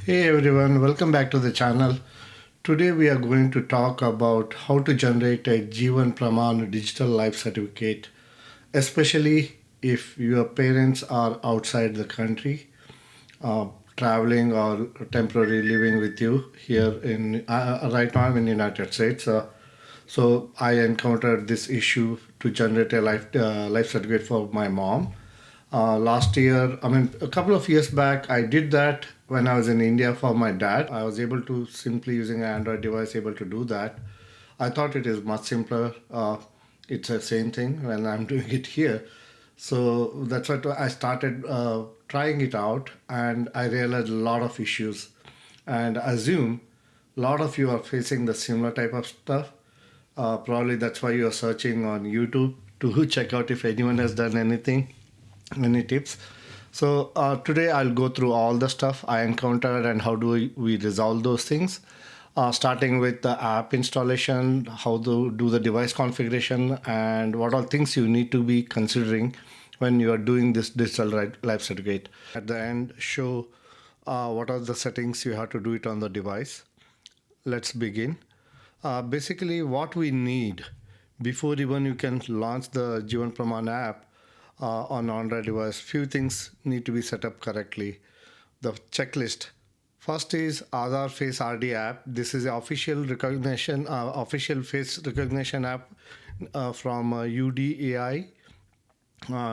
Hey everyone, welcome back to the channel. Today we are going to talk about how to generate a Jeevan Pramaan digital life certificate, especially if your parents are outside the country, uh, traveling or temporarily living with you here in right now I'm in the United States. So I encountered this issue to generate a life certificate for my mom. Last year, a couple of years back, I did that when I was in India for my dad. I was able to simply using an Android device able to do that. I thought it is much simpler. It's the same thing when I'm doing it here. So that's what I started trying it out, and I realized a lot of issues. And I assume a lot of you are facing the similar type of stuff. Probably that's why you're searching on YouTube to check out if anyone has done anything, any tips. So today I'll go through all the stuff I encountered and how do we resolve those things. Starting with the app installation, how to do the device configuration, and what all things you need to be considering when you are doing this digital life certificate. At the end, show what are the settings you have to do it on the device. Let's begin. Basically, what we need before even you can launch the Jeevan Pramaan app on Android device, few things need to be set up correctly. The checklist. First is Aadhaar Face RD app. This is the official face recognition app from UDAI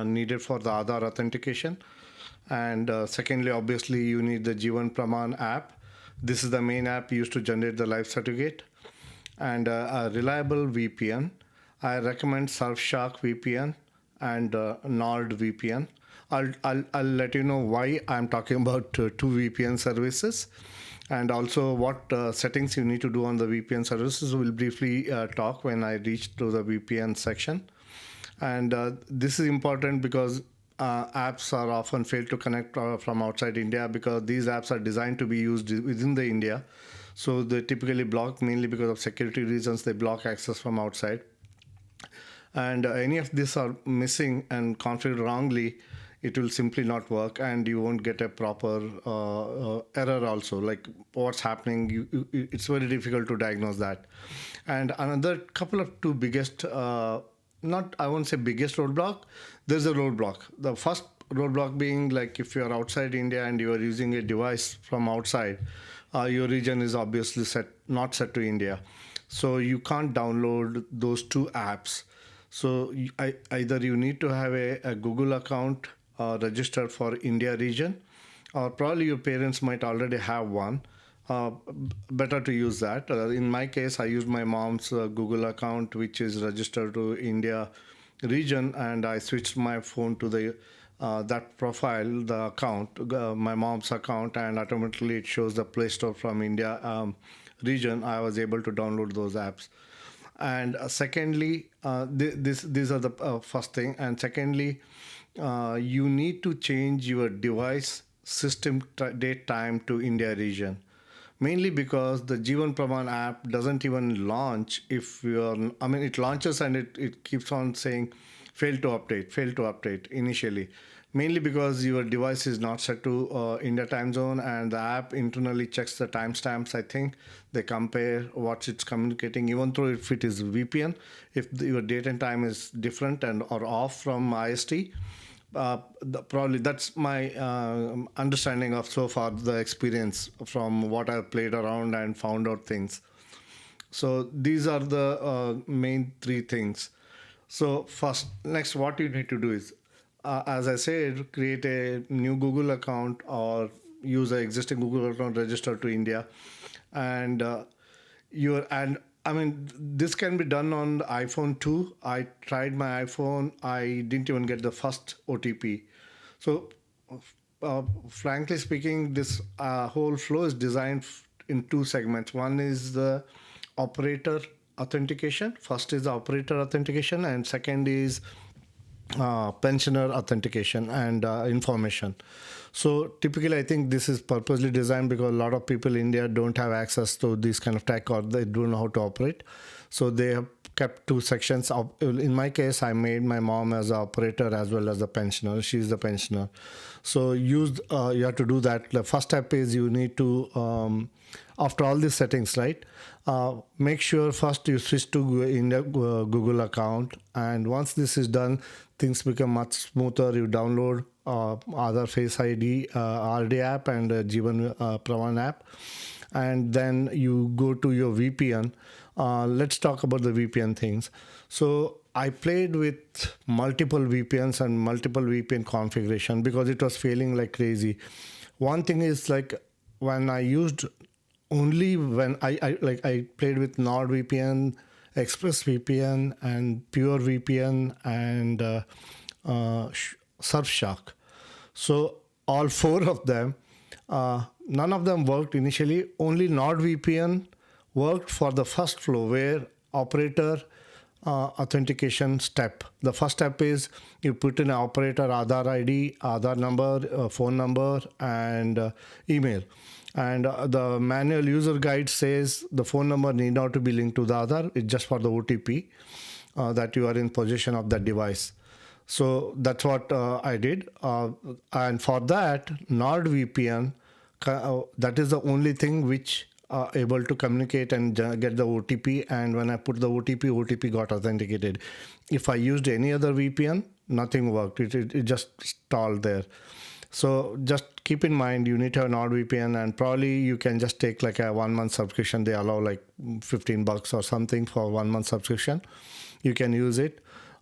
needed for the Aadhaar authentication. And secondly, obviously, you need the Jeevan Pramaan app. This is the main app used to generate the life certificate. And a reliable VPN. I recommend Surfshark VPN and NordVPN. I'll let you know why I'm talking about two VPN services, and also what settings you need to do on the VPN services. We'll briefly talk when I reach to the VPN section. And this is important because apps are often failed to connect from outside India because these apps are designed to be used within the India. So they typically block mainly because of security reasons. They block access from outside. And any of these are missing and configured wrongly, it will simply not work, and you won't get a proper error also, like what's happening. It's very difficult to diagnose that. And another couple of two biggest, not I won't say biggest roadblock, there's a roadblock. The first roadblock being like if you're outside India and you are using a device from outside, your region is obviously not set to India. So you can't download those two apps. So either you need to have a Google account registered for India region, or probably your parents might already have one. Better to use that. In my case, I used my mom's Google account, which is registered to India region, and I switched my phone to the that profile, the account, my mom's account, and automatically it shows the Play Store from India region. I was able to download those apps. And secondly, these are the first thing. And secondly, you need to change your device system date time to India region. Mainly because the Jeevan Pramaan app doesn't even launch if you're, it launches and it keeps on saying fail to update initially. Mainly because your device is not set to India time zone, and the app internally checks the timestamps. I think they compare what it's communicating, even though if it is VPN, if your date and time is different and or off from IST. Probably that's my understanding of so far the experience from what I've played around and found out things. So these are the main three things. So first, next, what you need to do is, as I said, create a new Google account or use an existing Google account registered to India, and this can be done on the iPhone too. I tried my iPhone. I didn't even get the first OTP. So, frankly speaking, this whole flow is designed in two segments. One is the operator authentication. First is the operator authentication, and second is pensioner authentication and information. So typically, I think this is purposely designed because a lot of people in India don't have access to this kind of tech, or they don't know how to operate. So they have kept two sections. In my case, I made my mom as an operator as well as a pensioner. She's the pensioner. So you have to do that. The first step is you need to, after all these settings, right? Make sure first you switch to India Google account. And once this is done, things become much smoother. You download other Face ID, RD app and Jeevan Pramaan app. And then you go to your VPN. Let's talk about the VPN things. So I played with multiple VPNs and multiple VPN configuration because it was failing like crazy. One thing is like when I used only when I played with NordVPN, ExpressVPN, and Pure VPN and Surfshark. So all four of them, none of them worked initially. Only NordVPN worked for the first flow where operator authentication step. The first step is you put in an operator Aadhaar ID, Aadhaar number, phone number, and email. And the manual user guide says the phone number need not to be linked to the Aadhaar. It's just for the OTP that you are in possession of that device. So that's what I did. And for that, NordVPN, that is the only thing which able to communicate and get the OTP. And when I put the OTP got authenticated. If I used any other VPN, nothing worked. It just stalled there. So just keep in mind, you need to have NordVPN, and probably you can just take like a 1 month subscription. They allow like $15 or something for 1 month subscription. You can use it.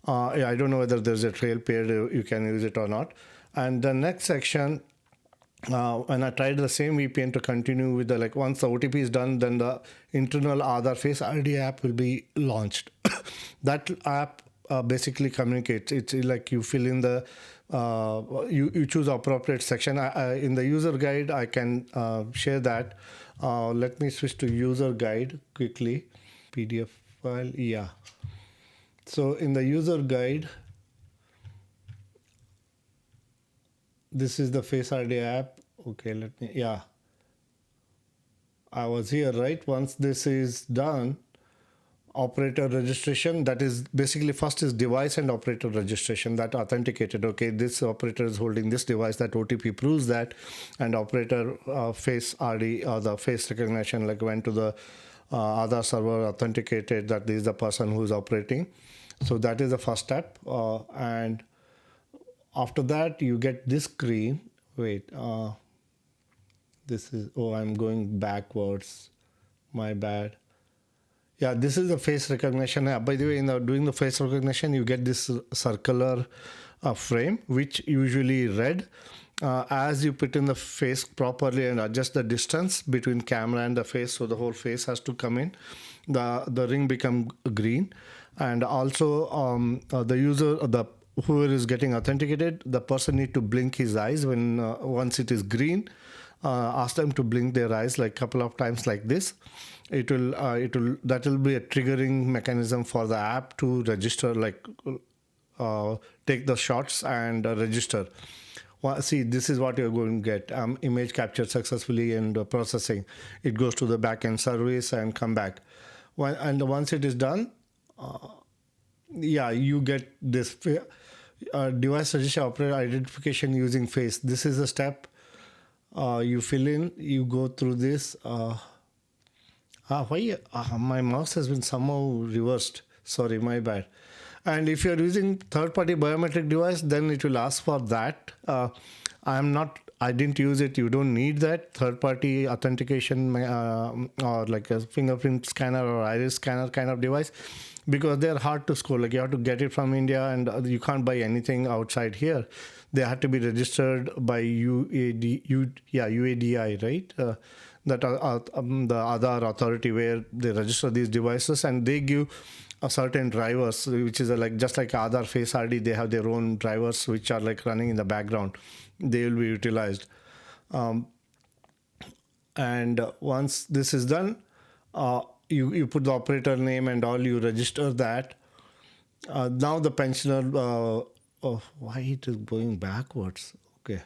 I don't know whether there's a trail period you can use it or not. And the next section, when I tried the same VPN to continue with the, like once the OTP is done, then the internal Aadhaar Face ID app will be launched. That app basically communicates. It's like you fill in the, you choose appropriate section. In the user guide, I can share that. Let me switch to user guide quickly. PDF file, yeah. So in the user guide, this is the Face ID app. Okay, let me, yeah. I was here, right? Once this is done, operator registration, that is basically first is device and operator registration that authenticated. Okay, this operator is holding this device, that OTP proves that, and operator Face ID or the face recognition like went to the Aadhaar server, authenticated that this is the person who is operating. So that is the first step. And after that, you get this screen. Wait, this is, oh, I'm going backwards. My bad. Yeah, this is the face recognition. By the way, in doing the face recognition, you get this circular frame, which usually red. As you put in the face properly and adjust the distance between camera and the face, so the whole face has to come in, the ring become green. And also the user, whoever is getting authenticated, the person need to blink his eyes when once it is green. Ask them to blink their eyes like a couple of times like this. That will be a triggering mechanism for the app to register, like take the shots and register. Well, see, this is what you're going to get. Image captured successfully and processing. It goes to the backend service and come back. And once it is done, yeah, you get this device register operator identification using face. This is a step. You fill in, you go through this. Why my mouse has been somehow reversed. Sorry, my bad. And if you're using third-party biometric device, then it will ask for that. I didn't use it. You don't need that third-party authentication or like a fingerprint scanner or iris scanner kind of device, because they're hard to score. Like you have to get it from India, and you can't buy anything outside here. They have to be registered by UADI, right? That the other authority where they register these devices, and they give a certain drivers, which is like just like Aadhaar Face ID. They have their own drivers which are like running in the background. They will be utilized. And once this is done, you put the operator name and all. You register that. Now the pensioner. Why it is going backwards? Okay.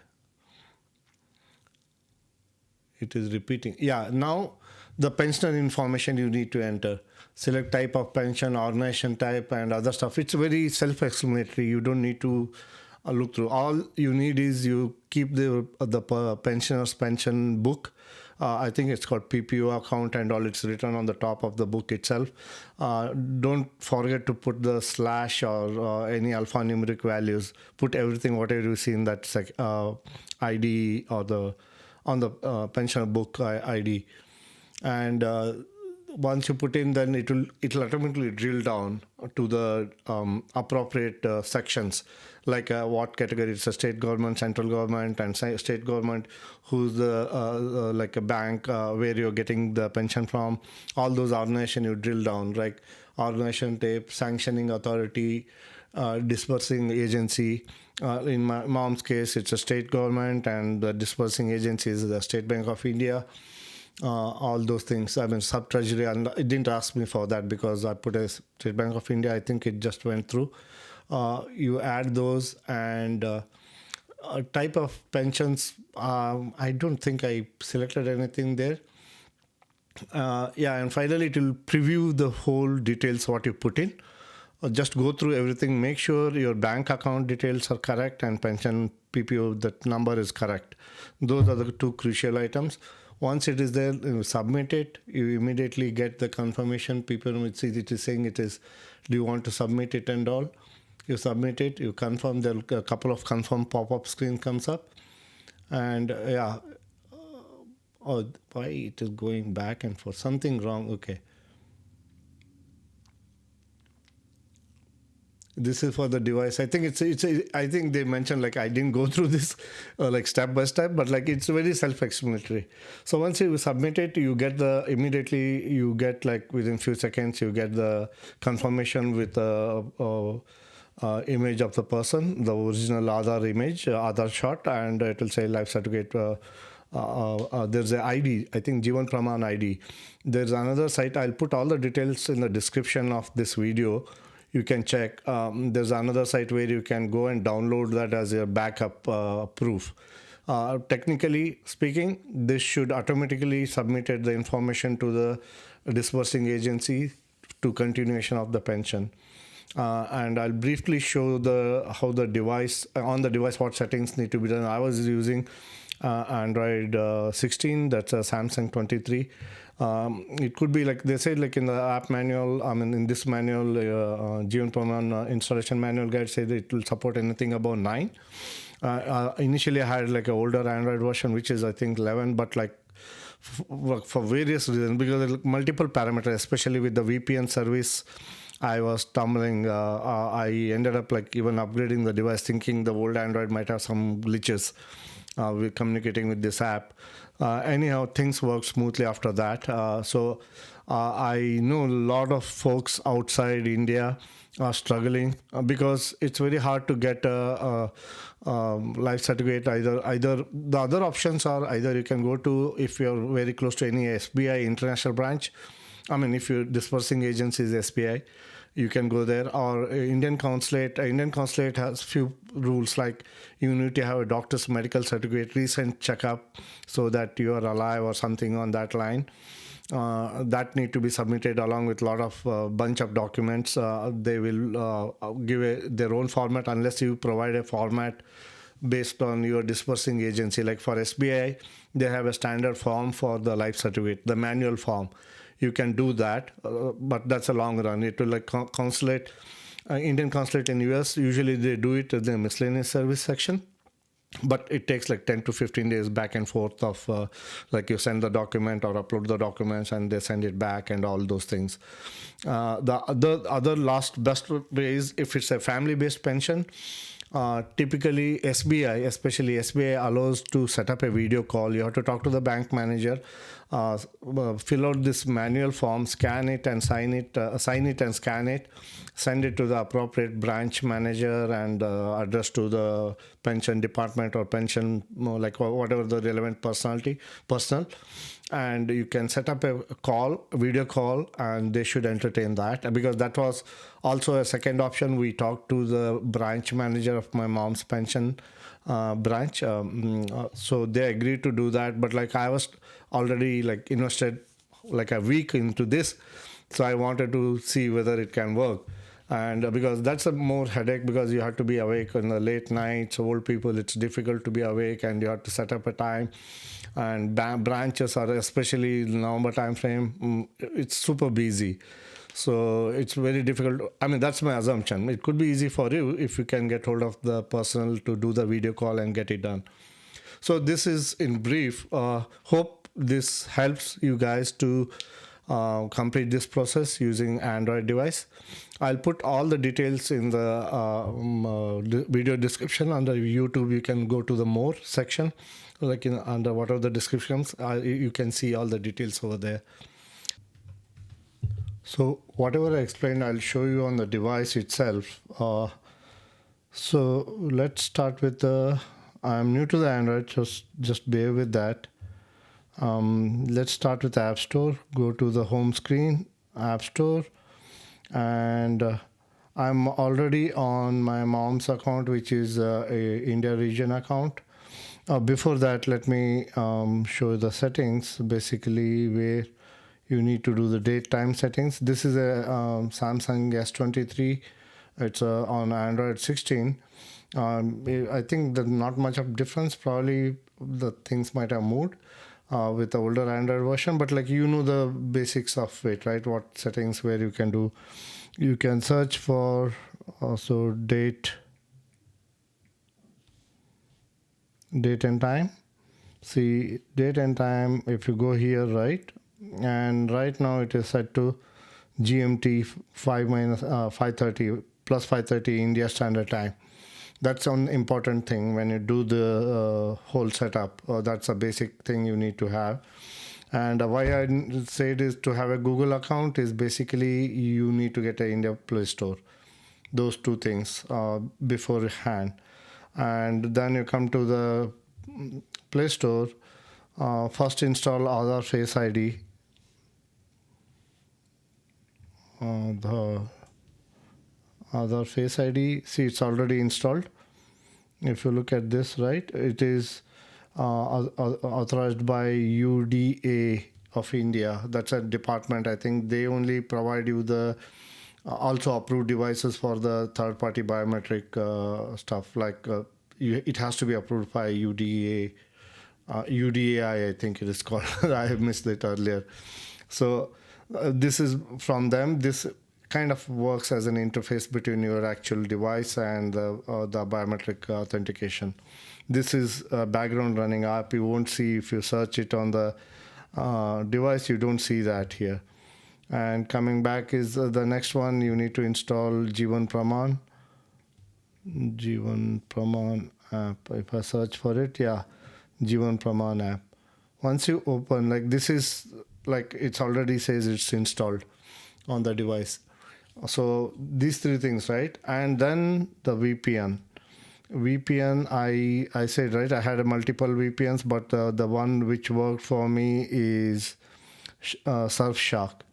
It is repeating. Yeah, now the pensioner information you need to enter. Select type of pension, organization type, and other stuff. It's very self-explanatory. You don't need to look through. All you need is you keep the pensioner's pension book. I think it's called PPO account and all. It's written on the top of the book itself. Don't forget to put the slash or any alphanumeric values. Put everything whatever you see in that ID or the on the pensioner book ID. And once you put in, then it'll automatically drill down to the appropriate sections, like what category it's a state government, central government, and state government, who's the like a bank where you're getting the pension from. All those organization you drill down, like organization type, sanctioning authority, disbursing agency. In my mom's case, it's a state government, and the disbursing agency is the State Bank of India. All those things. I mean, sub treasury, and it didn't ask me for that because I put a State Bank of India. I think it just went through. You add those, and type of pensions. I don't think I selected anything there. Yeah, and finally it will preview the whole details what you put in. Just go through everything. Make sure your bank account details are correct and pension PPO, that number is correct. Those are the two crucial items. Once it is there, you submit it. You immediately get the confirmation. People will see it is saying it is. Do you want to submit it and all? You submit it. You confirm. There a couple of confirm pop-up screen comes up, and yeah. Oh, why it is going back and forth? Something wrong. Okay. This is for the device. I think I think they mentioned, like, I didn't go through this like step by step, but like it's very self-explanatory. So once you submit it, you get immediately you get, like, within few seconds you get the confirmation with the image of the person, the original Aadhaar image, Aadhaar shot, and it will say life certificate. There's an ID, I think Jeevan Pramaan ID. There's another site. I'll put all the details in the description of this video. You can check. There's another site where you can go and download that as a backup proof. Technically speaking, this should automatically submit the information to the disbursing agency to continuation of the pension. And I'll briefly show how the device, on the device, what settings need to be done. I was using Android 16, that's a Samsung 23. It could be like they said, like in the app manual, I mean in this manual, Jeevan Pramaan installation manual guide said it will support anything above 9. Initially I had like an older Android version, which is I think 11, but like for various reasons, because there are multiple parameters, especially with the VPN service, I was stumbling. I ended up like even upgrading the device, thinking the old Android might have some glitches with communicating with this app. Anyhow, things work smoothly after that. So I know a lot of folks outside India are struggling because it's very hard to get a life certificate. Either the other options are either you can go to, if you're very close to any SBI international branch. I mean, if your disbursing agency is SBI, you can go there, or Indian consulate. Indian consulate has few rules, like you need to have a doctor's medical certificate, recent checkup, so that you are alive or something on that line. That need to be submitted along with a lot of bunch of documents. They will give their own format unless you provide a format based on your disbursing agency. Like for SBI, they have a standard form for the life certificate, the manual form. You can do that, but that's a long run. It will like consulate, Indian consulate in US, usually they do it in the miscellaneous service section, but it takes like 10 to 15 days back and forth of like you send the document or upload the documents and they send it back and all those things. The other last best way is if it's a family-based pension. Typically SBI, especially SBI, allows to set up a video call. You have to talk to the bank manager, fill out this manual form, scan it and sign it and scan it, send it to the appropriate branch manager and address to the pension department or pension, like whatever the relevant personnel. And you can set up a video call, and they should entertain that, because that was Also, a second option, we talked to the branch manager of my mom's pension branch. So they agreed to do that. But like I was already like invested like a week into this, so I wanted to see whether it can work. And because that's a more headache, because you have to be awake in the late nights. Old people, it's difficult to be awake, and you have to set up a time. And branches are, especially November time frame, it's super busy. So it's very difficult. I mean, that's my assumption. It could be easy for you if you can get hold of the personnel to do the video call and get it done. So this is in brief. Hope this helps you guys to complete this process using Android device. I'll put all the details in the video description. Under YouTube, you can go to the more section, like under whatever the descriptions, you can see all the details over there. So whatever I explained, I'll show you on the device itself. So let's start with the, I'm new to the Android, just bear with that. Let's start with App Store. Go to the home screen, App Store, and I'm already on my mom's account, which is a India region account. Before that, let me show the settings, basically where you need to do the date time settings. This is a Samsung S23. It's on Android 16. I think there's not much of difference. Probably the things might have moved with the older Android version, but like the basics of it, right? What settings where you can do. You can search for also date and time. See date and time. If you go here, right, and right now it is set to GMT 5:30 plus 5:30 India Standard Time. That's an important thing when you do the whole setup. That's a basic thing you need to have. And why I said is to have a Google account is basically you need to get an India Play Store. Those two things beforehand. And then you come to the Play Store. First install Aadhaar Face ID. The Aadhaar Face ID, see, it's already installed. If you look at this, right, it is authorized by UDA of India. That's a department. I think they only provide you the also approved devices for the third-party biometric stuff. Like it has to be approved by UDA, UDAI, I think it is called. I have missed it earlier. So this is from them. This kind of works as an interface between your actual device and the biometric authentication. This is a background running app. You won't see if you search it on the device. You don't see that here. And coming back is the next one. You need to install Jeevan Pramaan. Jeevan Pramaan app. If I search for it, yeah, Jeevan Pramaan app. Once you open, like this is like it's already says it's installed on the device. So these three things, right? And then the VPN. VPN, I said, right, I had a multiple VPNs, but the one which worked for me is Surfshark.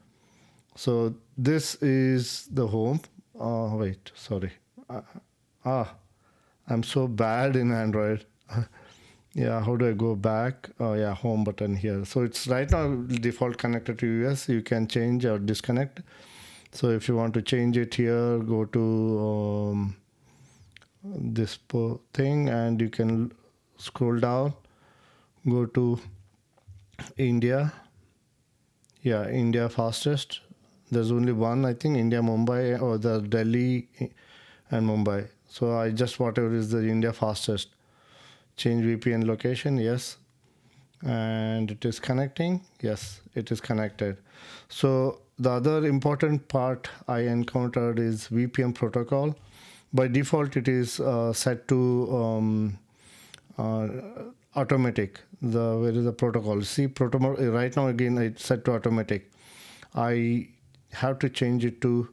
So this is the home. Wait, sorry. I'm so bad in Android. Yeah, how do I go back? Oh yeah, home button here. So it's right now default connected to US. You can change or disconnect. So if you want to change it here, go to this thing and you can scroll down, go to India. Yeah, India fastest. There's only one, I think, India, Mumbai, or the Delhi and Mumbai. So I just whatever is the India fastest. Change VPN location, yes. And it is connecting, yes, it is connected. So the other important part I encountered is VPN protocol. By default, it is set to automatic. Where is the protocol? See, protocol right now again it's set to automatic. I have to change it to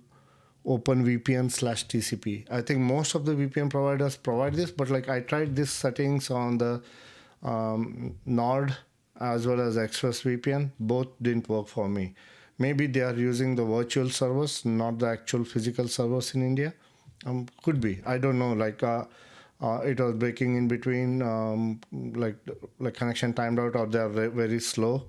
OpenVPN/TCP. I think most of the VPN providers provide this, but like I tried this settings on the Nord as well as ExpressVPN. Both didn't work for me. Maybe they are using the virtual servers, not the actual physical servers in India. Could be. I don't know. It was breaking in between, like connection timed out, or they are very slow.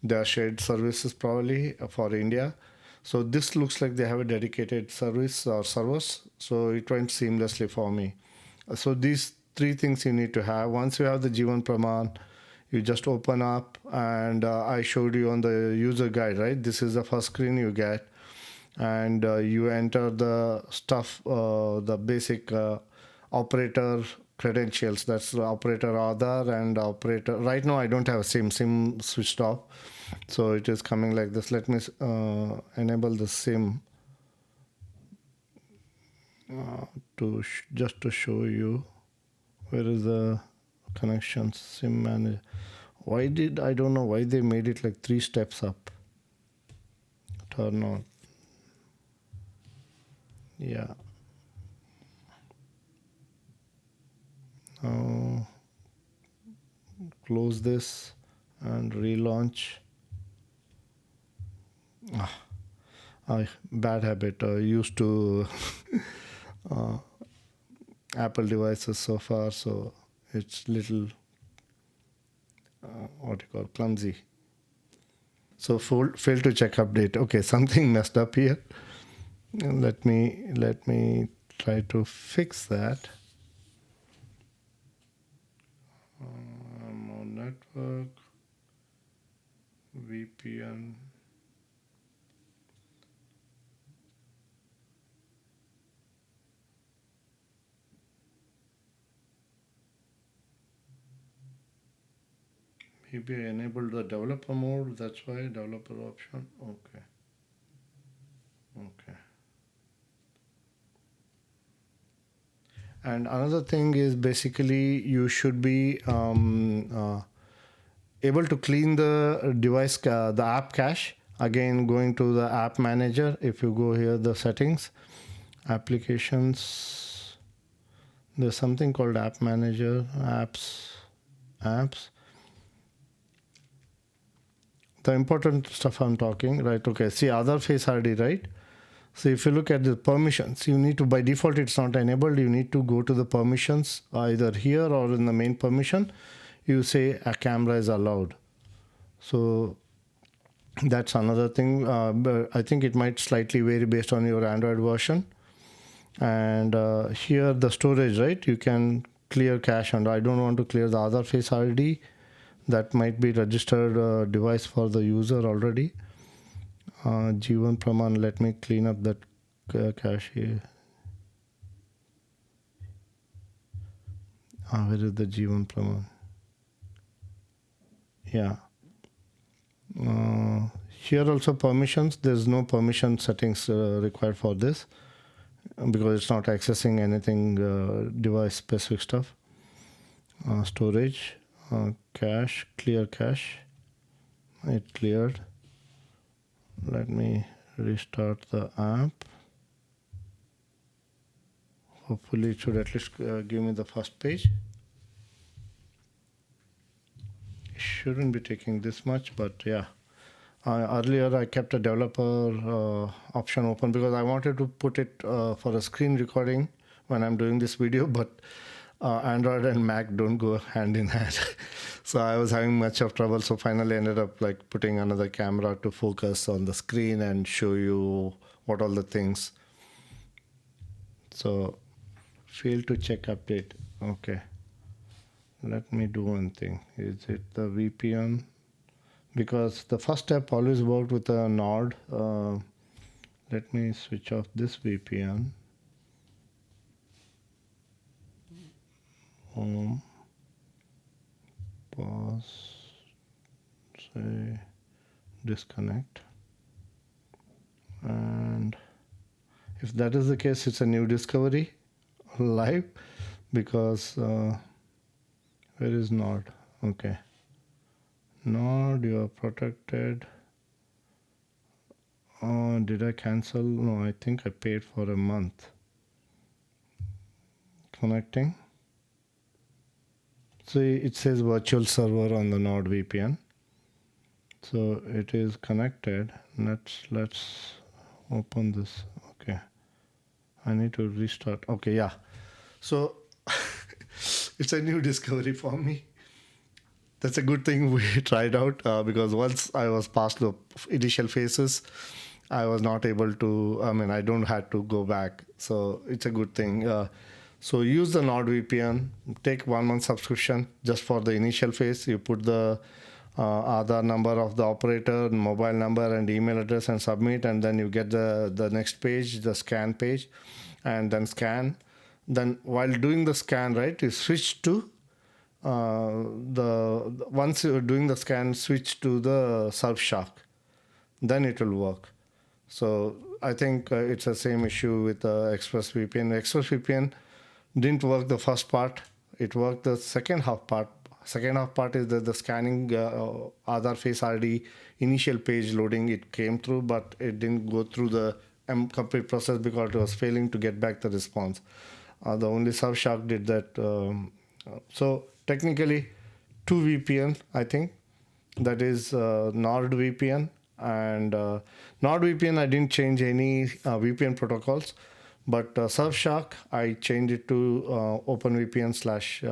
They are shared services probably for India. So this looks like they have a dedicated service or servers. So it went seamlessly for me. So these three things you need to have. Once you have the Jeevan Pramaan, you just open up, and I showed you on the user guide, right? This is the first screen you get, and you enter the stuff, the basic operator credentials. That's the operator Aadhaar and operator. Right now I don't have a SIM switched off, so it is coming like this. Let me enable the SIM just to show you where is the connection SIM manager. I don't know why they made it like 3 steps up. Turn on. Yeah. Now close this and relaunch. Bad habit. Used to Apple devices so far, so it's little what you call clumsy. So fail to check update. Okay, something messed up here. Let me try to fix that. I'm on network, VPN. Maybe I enabled the developer mode. That's why developer option. Okay. And another thing is basically you should be able to clean the device, the app cache. Again, going to the app manager. If you go here, the settings, applications, there's something called app manager, apps. The important stuff I'm talking, right? Okay, see other face ID, right? So if you look at the permissions, you need to, by default it's not enabled, you need to go to the permissions either here or in the main permission. You say a camera is allowed. So that's another thing. But I think it might slightly vary based on your Android version. And here the storage, right? You can clear cache, and I don't want to clear the other face ID. That might be registered device for the user already. Jeevan Pramaan, let me clean up that cache here. Where is the Jeevan Pramaan? Yeah. Here also permissions. There's no permission settings required for this because it's not accessing anything device specific stuff. Storage, cache, clear cache. It cleared. Let me restart the app. Hopefully it should at least give me the first page. It shouldn't be taking this much, but yeah. Earlier I kept a developer option open because I wanted to put it for a screen recording when I'm doing this video, but Android and Mac don't go hand in hand. So I was having much of trouble. So finally ended up like putting another camera to focus on the screen and show you what all the things. So fail to check update. Okay. Let me do one thing. Is it the VPN? Because the first step always worked with a Nord. Let me switch off this VPN. Home. Pause. Say disconnect. And if that is the case, it's a new discovery live because where is Nord? Okay. Nord, you are protected. Did I cancel? No, I think I paid for a month. Connecting. See, it says virtual server on the NordVPN. So it is connected. Let's open this. Okay, I need to restart. Okay, yeah. So it's a new discovery for me. That's a good thing we tried out, because once I was past the initial phases, I was not able to. I mean, I don't had to go back. So it's a good thing. So use the NordVPN. Take 1 month subscription just for the initial phase. You put the Aadhaar number of the operator, mobile number, and email address, and submit, and then you get the next page, the scan page, and then scan. Then while doing the scan, right, you switch to once you're doing the scan, switch to the Surfshark, then it will work. So I think it's the same issue with ExpressVPN. ExpressVPN didn't work the first part; it worked the second half part. Second half part is the scanning Aadhaar Face ID initial page loading. It came through, but it didn't go through the complete process because it was failing to get back the response. The only Surfshark did that. So technically, two VPN, I think, that is NordVPN and NordVPN. I didn't change any VPN protocols, but Surfshark I changed it to OpenVPN slash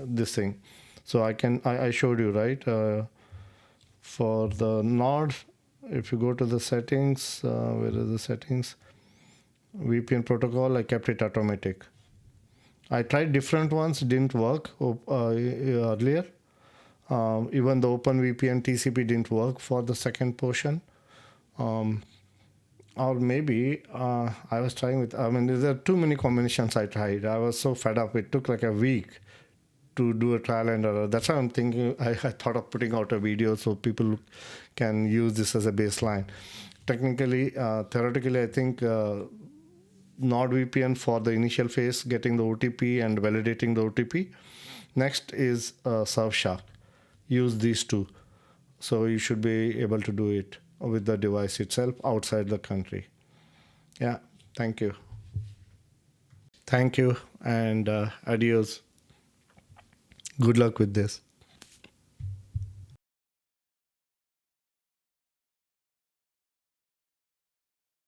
this thing. So I showed you, right, for the Nord. If you go to the settings, where are the settings? VPN protocol, I kept it automatic. I tried different ones, didn't work earlier. Even the OpenVPN TCP didn't work for the second portion. Or maybe I was trying with, I mean, there are too many combinations I tried. I was so fed up. It took like a week to do a trial and error. That's why I'm thinking, I thought of putting out a video so people can use this as a baseline. Technically, theoretically, I think NordVPN for the initial phase, getting the OTP and validating the OTP. Next is Surfshark. Use these two. So you should be able to do it with the device itself outside the country. Yeah, thank you. Thank you, and adios. Good luck with this.